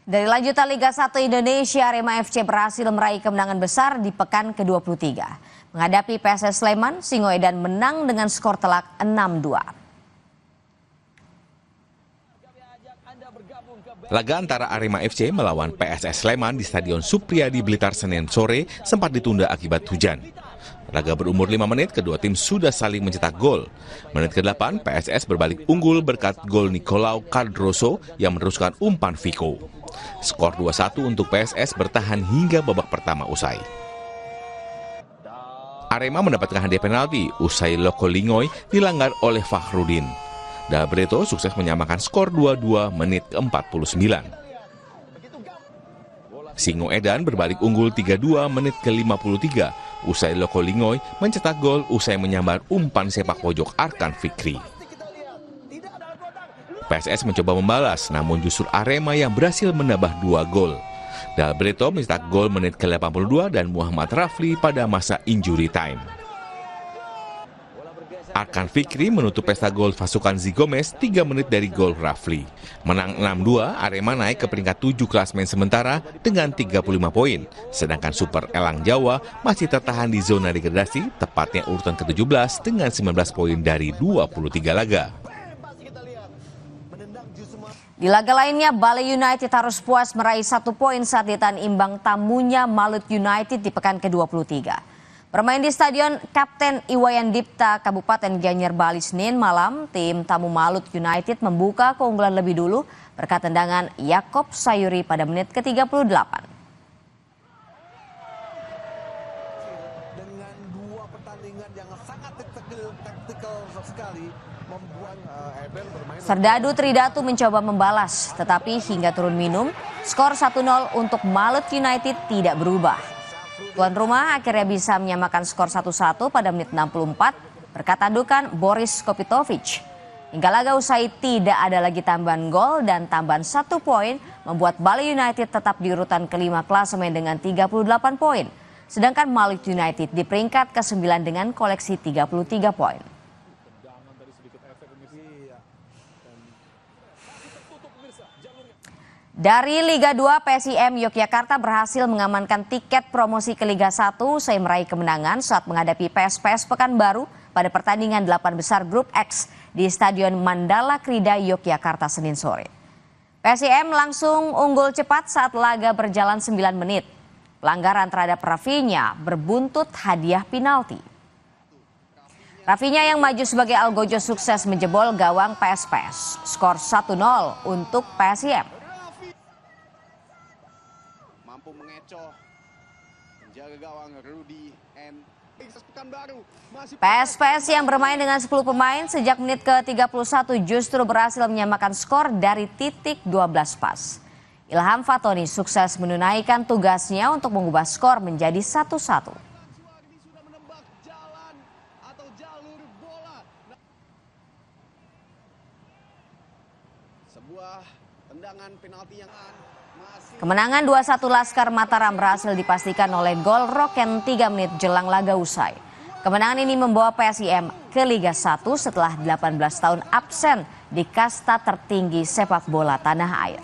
Dari lanjutan Liga 1 Indonesia, Arema FC berhasil meraih kemenangan besar di pekan ke-23. Menghadapi PSS Sleman, Singoedan menang dengan skor telak 6-2. Laga antara Arema FC melawan PSS Sleman di Stadion Supriyadi Blitar Senin sore sempat ditunda akibat hujan. Laga berumur 5 menit, kedua tim sudah saling mencetak gol. Menit ke-8, PSS berbalik unggul berkat gol Nicolau Cardoso yang meneruskan umpan Vico. Skor 2-1 untuk PSS bertahan hingga babak pertama usai. Arema mendapatkan hadiah penalti usai Loko Lingoy dilanggar oleh Fakhrudin. Dalbreto sukses menyamakan skor 2-2 menit ke-49. Singoedan berbalik unggul 3-2 menit ke-53 usai Loko Lingoy mencetak gol usai menyambar umpan sepak pojok Arkan Fikri. PSS mencoba membalas, namun justru Arema yang berhasil menambah 2 gol. Dalbreto mencetak gol menit ke-82 dan Muhammad Rafli pada masa injury time. Arkan Fikri menutup pesta gol pasukan Zigomez 3 menit dari gol Rafli. Menang 6-2, Arema naik ke peringkat 7 klasemen sementara dengan 35 poin. Sedangkan Super Elang Jawa masih tertahan di zona degradasi, tepatnya urutan ke-17 dengan 19 poin dari 23 laga. Di laga lainnya, Bali United harus puas meraih 1 poin saat ditahan imbang tamunya Malut United di pekan ke-23. Bermain di Stadion Kapten Iwayan Dipta, Kabupaten Gianyar, Bali, Senin malam, tim tamu Malut United membuka keunggulan lebih dulu berkat tendangan Yakob Sayuri pada menit ke-38. Dengan 2 pertandingan yang sangat taktikal sekali, membuat Eben bermain. Serdadu Tridatu mencoba membalas, tetapi hingga turun minum, skor 1-0 untuk Malut United tidak berubah. Tuan rumah akhirnya bisa menyamakan skor 1-1 pada menit 64 berkat tandukan Boris Kopitovic. Hingga laga usai tidak ada lagi tambahan gol dan tambahan 1 poin membuat Bali United tetap di urutan kelima klasemen dengan 38 poin. Sedangkan Malut United di peringkat ke-9 dengan koleksi 33 poin. Dari Liga 2, PSIM Yogyakarta berhasil mengamankan tiket promosi ke Liga 1 usai meraih kemenangan saat menghadapi PSPS Pekanbaru pada pertandingan 8 besar Grup X di Stadion Mandala Krida, Yogyakarta, Senin sore. PSIM langsung unggul cepat saat laga berjalan 9 menit. Pelanggaran terhadap Rafinya berbuntut hadiah penalti. Rafinya yang maju sebagai algojo sukses menjebol gawang PSPS. Skor 1-0 untuk PSIM. Mampu mengecoh menjaga gawang Rudy and Pekanbaru. PSPS yang bermain dengan 10 pemain sejak menit ke-31 justru berhasil menyamakan skor dari titik 12 pas. Ilham Fatoni sukses menunaikan tugasnya untuk mengubah skor menjadi 1-1. Sebuah tendangan penalti yang Kemenangan 2-1 Laskar Mataram berhasil dipastikan oleh gol Roken 3 menit jelang laga usai. Kemenangan ini membawa PSIM ke Liga 1 setelah 18 tahun absen di kasta tertinggi sepak bola tanah air.